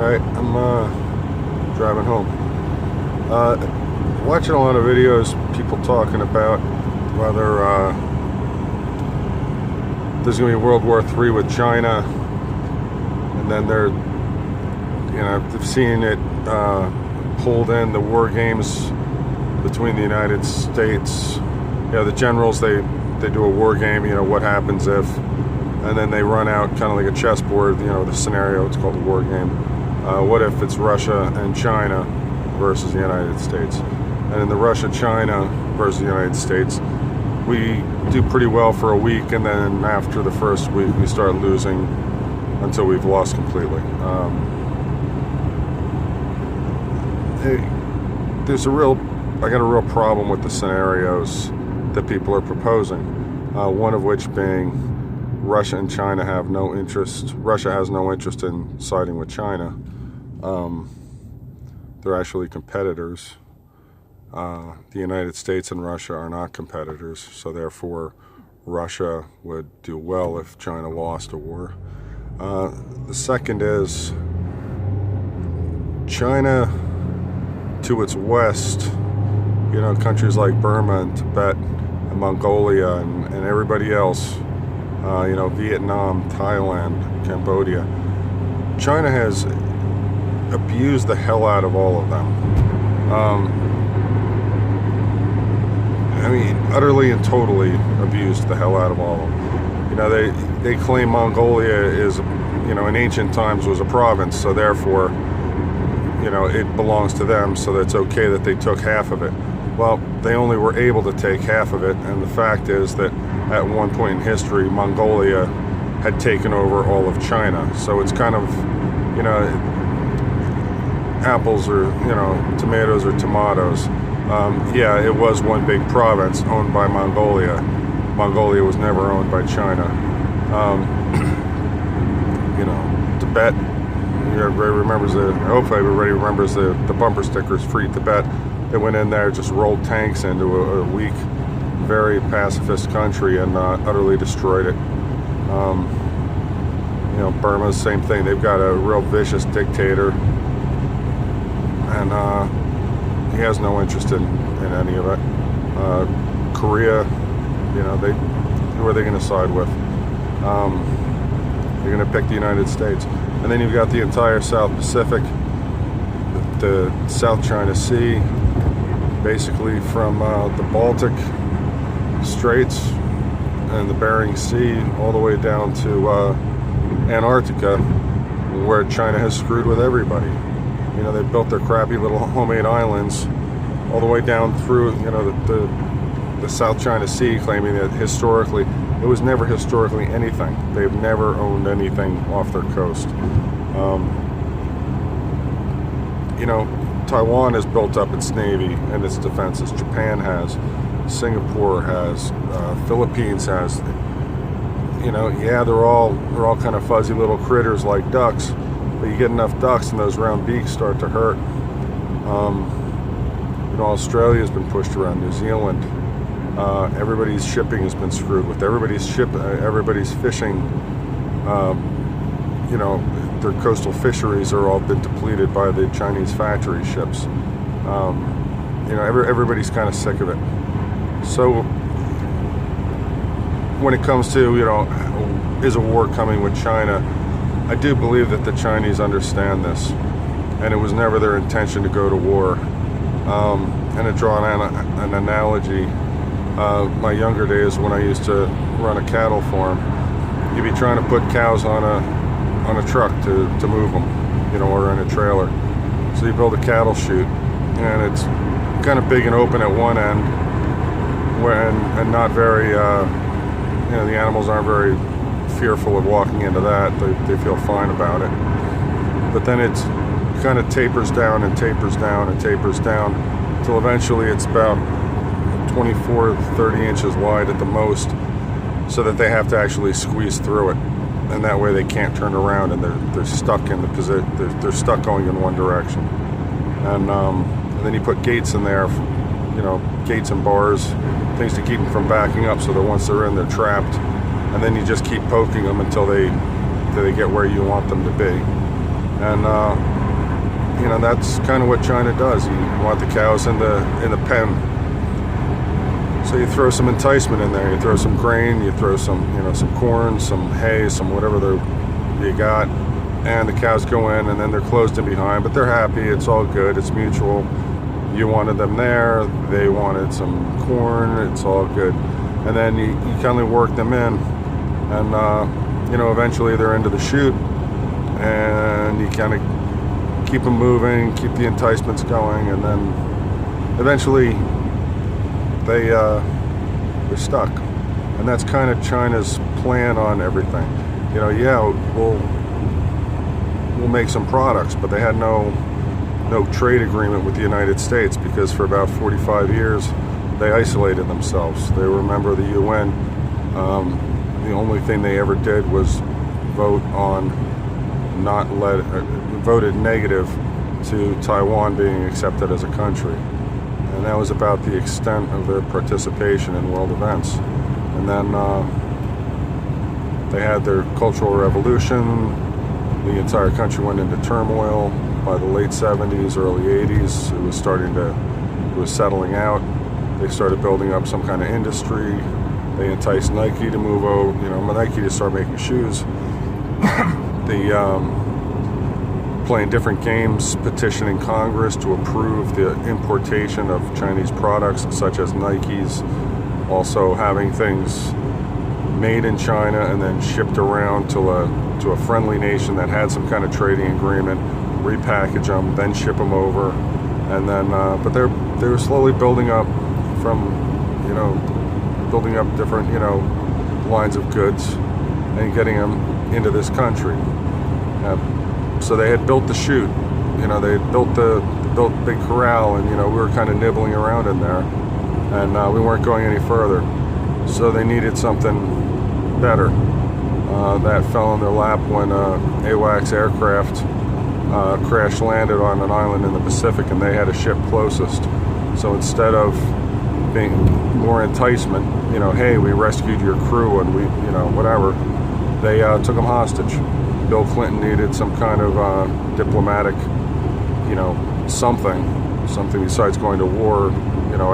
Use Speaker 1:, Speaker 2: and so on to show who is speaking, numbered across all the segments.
Speaker 1: Alright, I'm driving home. Watching a lot of videos, people talking about whether there's going to be World War III with China, and then they've seen it pulled in the war games between the United States. The generals, they do a war game, what happens if, and then they run out kind of like a chessboard, the scenario, it's called a war game. What if it's Russia and China versus the United States? And in the Russia-China versus the United States, we do pretty well for a week, and then after the first week, we start losing until we've lost completely. I got a real problem with the scenarios that people are proposing. One of which being Russia and China have no interest. Russia has no interest in siding with China. They're actually competitors. The United States and Russia are not competitors, so therefore Russia would do well if China lost a war. The second is China to its west, countries like Burma and Tibet and Mongolia and everybody else, Vietnam, Thailand, Cambodia. China has abused the hell out of all of them. Utterly and totally abused the hell out of all of them. They claim Mongolia is, in ancient times was a province, so therefore, it belongs to them, so that's okay that they took half of it. Well, they only were able to take half of it, and the fact is that at one point in history, Mongolia had taken over all of China. So it's kind of, apples or, tomatoes or tomatoes. It was one big province owned by Mongolia. Mongolia was never owned by China. Tibet, everybody remembers hopefully everybody remembers the bumper stickers, Free Tibet. They went in there, just rolled tanks into a weak, very pacifist country and utterly destroyed it. Burma, same thing. They've got a real vicious dictator, and he has no interest in any of it. Korea, who are they going to side with? They're going to pick the United States. And then you've got the entire South Pacific, the South China Sea, basically from the Baltic Straits and the Bering Sea all the way down to Antarctica, where China has screwed with everybody. They built their crappy little homemade islands all the way down through, the South China Sea, claiming that historically, it was never historically anything. They've never owned anything off their coast. Taiwan has built up its navy and its defenses. Japan has, Singapore has, Philippines has. They're all kind of fuzzy little critters like ducks, but you get enough ducks and those round beaks start to hurt. Australia's been pushed around. New Zealand. Everybody's shipping has been screwed with. Everybody's fishing. Their coastal fisheries are all been depleted by the Chinese factory ships. Everybody's kind of sick of it. So when it comes to, is a war coming with China, I do believe that the Chinese understand this, and it was never their intention to go to war. And to draw an analogy, my younger days when I used to run a cattle farm, you'd be trying to put cows on a truck to move them, or in a trailer. So you build a cattle chute, and it's kind of big and open at one end, and not very, the animals aren't very fearful of walking into that. They feel fine about it. But then it's kind of tapers down and tapers down and tapers down until eventually it's about 24 to 30 inches wide at the most, so that they have to actually squeeze through it, and that way they can't turn around, and they're stuck in the position. They're stuck going in one direction, and then you put gates in there, gates and bars, things to keep them from backing up, so that once they're in, they're trapped, and then you just keep poking them until they get where you want them to be. And that's kind of what China does. You want the cows in the pen, so you throw some enticement in there. You throw some grain, you throw some corn, some hay, some whatever you got, and the cows go in, and then they're closed in behind, but they're happy. It's all good. It's mutual. You wanted them there. They wanted some corn. It's all good. And then you kind of work them in, and eventually they're into the chute, and you kind of keep them moving, keep the enticements going, and then eventually they're stuck. And that's kind of China's plan on everything. We'll make some products, but they had no trade agreement with the United States, because for about 45 years they isolated themselves. They were a member of the UN. The only thing they ever did was voted negative to Taiwan being accepted as a country, and that was about the extent of their participation in world events. And then they had their Cultural Revolution. The entire country went into turmoil. By the late 70s, early 80s, it was settling out. They started building up some kind of industry. They enticed Nike to move over, Nike to start making shoes. Playing different games, petitioning Congress to approve the importation of Chinese products such as Nikes, also having things made in China and then shipped around to a friendly nation that had some kind of trading agreement, repackage them, then ship them over, and then but they were slowly building up different lines of goods and getting them into this country. So they had built the chute, they had built Big Corral, and we were kind of nibbling around in there, and we weren't going any further. So they needed something better. That fell in their lap when AWACS aircraft crash landed on an island in the Pacific, and they had a ship closest. So instead of being more enticement, hey, we rescued your crew and we, whatever, they took them hostage. Bill Clinton needed some kind of diplomatic, something besides going to war,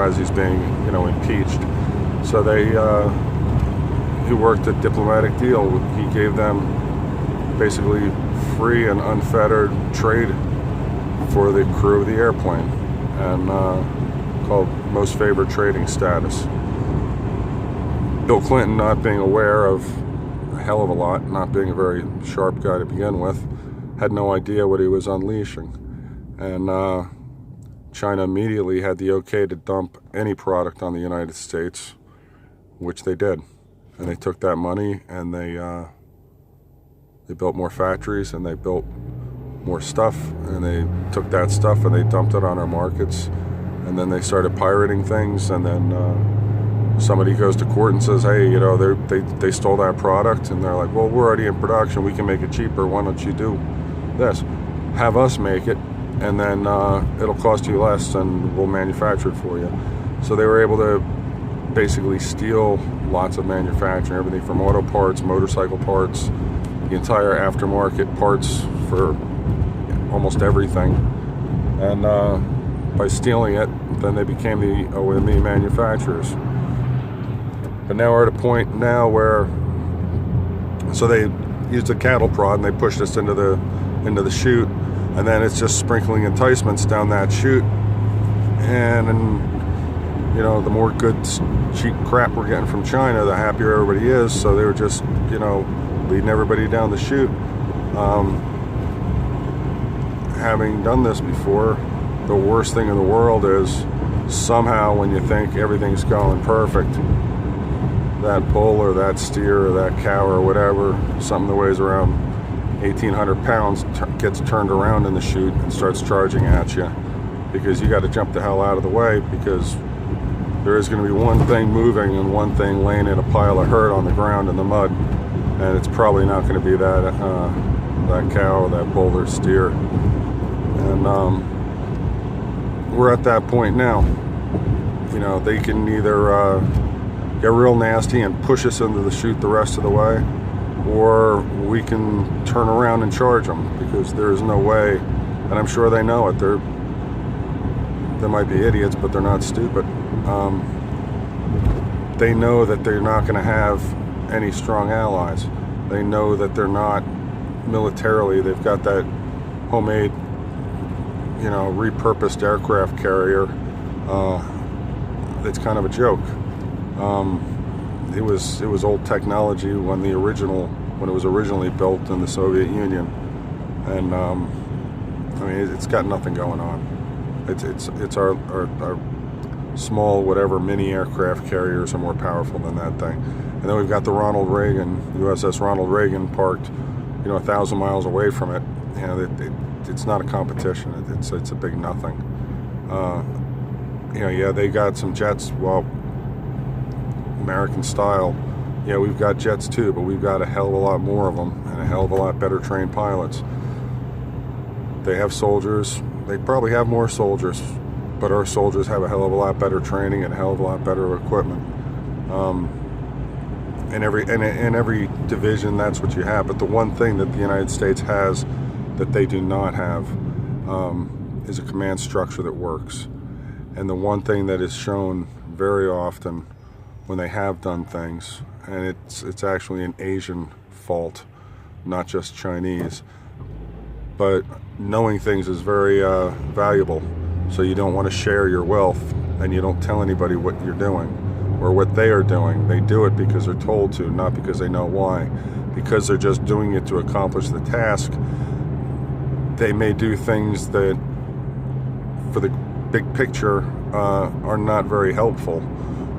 Speaker 1: as he's being, impeached. So he worked a diplomatic deal. He gave them basically free and unfettered trade for the crew of the airplane, and called most favored trading status. Bill Clinton, not being aware of a hell of a lot, not being a very sharp guy to begin with, had no idea what he was unleashing. And China immediately had the okay to dump any product on the United States, which they did. And they took that money and they built more factories and they built more stuff, and they took that stuff and they dumped it on our markets, and then they started pirating things, and then somebody goes to court and says, hey, they stole that product, and they're like, well, we're already in production, we can make it cheaper, why don't you do this? Have us make it, and then it'll cost you less and we'll manufacture it for you. So they were able to basically steal lots of manufacturing, everything from auto parts, motorcycle parts, the entire aftermarket parts for almost everything. And by stealing it, then they became the OEM manufacturers. But now we're at a point now where, so they used a cattle prod and they pushed us into the chute, and then it's just sprinkling enticements down that chute, and the more good cheap crap we're getting from China, the happier everybody is. So they were just leading everybody down the chute. Having done this before, the worst thing in the world is somehow when you think everything's going perfect, that bull or that steer or that cow or whatever, something that weighs around 1,800 pounds gets turned around in the chute and starts charging at you, because you got to jump the hell out of the way, because there is going to be one thing moving and one thing laying in a pile of hurt on the ground in the mud, and it's probably not going to be that cow or that bull or steer. And we're at that point now. They can either get real nasty and push us into the chute the rest of the way, or we can turn around and charge them, because there is no way and I'm sure they know it. They might be idiots, but they're not stupid. They know that they're not going to have any strong allies. They know that they're not militarily. They've got that homemade, repurposed aircraft carrier. It's kind of a joke. It was old technology when it was originally built in the Soviet Union, and it's got nothing going on. It's our small mini aircraft carriers are more powerful than that thing. And then we've got the USS Ronald Reagan parked 1,000 miles away from it. It's not a competition. It's a big nothing. They got some jets, American style. Yeah, we've got jets too, but we've got a hell of a lot more of them and a hell of a lot better trained pilots. They have soldiers. They probably have more soldiers, but our soldiers have a hell of a lot better training and a hell of a lot better equipment. In every division, that's what you have. But the one thing that the United States has that they do not have is a command structure that works. And the one thing that is shown very often when they have done things, and it's actually an Asian fault, not just Chinese, but knowing things is very valuable. So you don't want to share your wealth, and you don't tell anybody what you're doing or what they are doing. They do it because they're told to, not because they know why. Because they're just doing it to accomplish the task, they may do things that, for the big picture, are not very helpful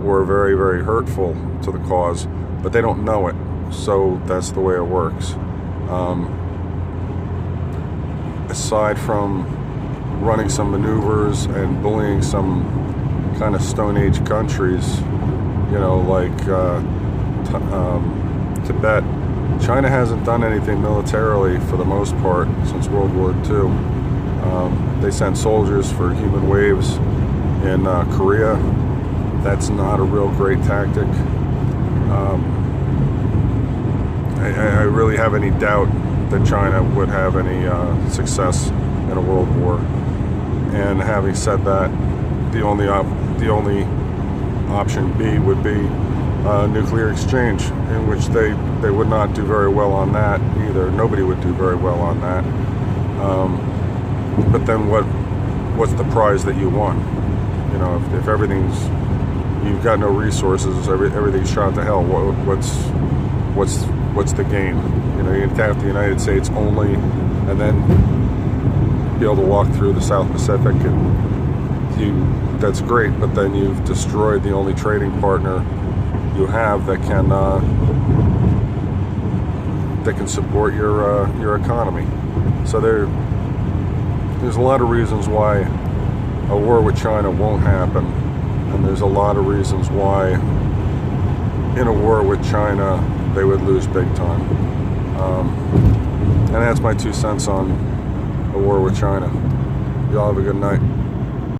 Speaker 1: or very, very hurtful to the cause, but they don't know it. So that's the way it works. Aside from running some maneuvers and bullying some kind of Stone Age countries, like Tibet, China hasn't done anything militarily for the most part since World War II. They sent soldiers for human waves in Korea. That's not a real great tactic. I really have any doubt that China would have any success in a world war. And having said that, the only option B would be nuclear exchange, in which they would not do very well on that either. Nobody would do very well on that. But then what's the prize that you won? If you've got no resources, everything's shot to hell. What's the gain? You attack the United States only, and then be able to walk through the South Pacific, and that's great. But then you've destroyed the only trading partner you have that can support your economy. So there's a lot of reasons why a war with China won't happen, and there's a lot of reasons why in a war with China they would lose big time. And that's my 2 cents on a war with China. Y'all have a good night.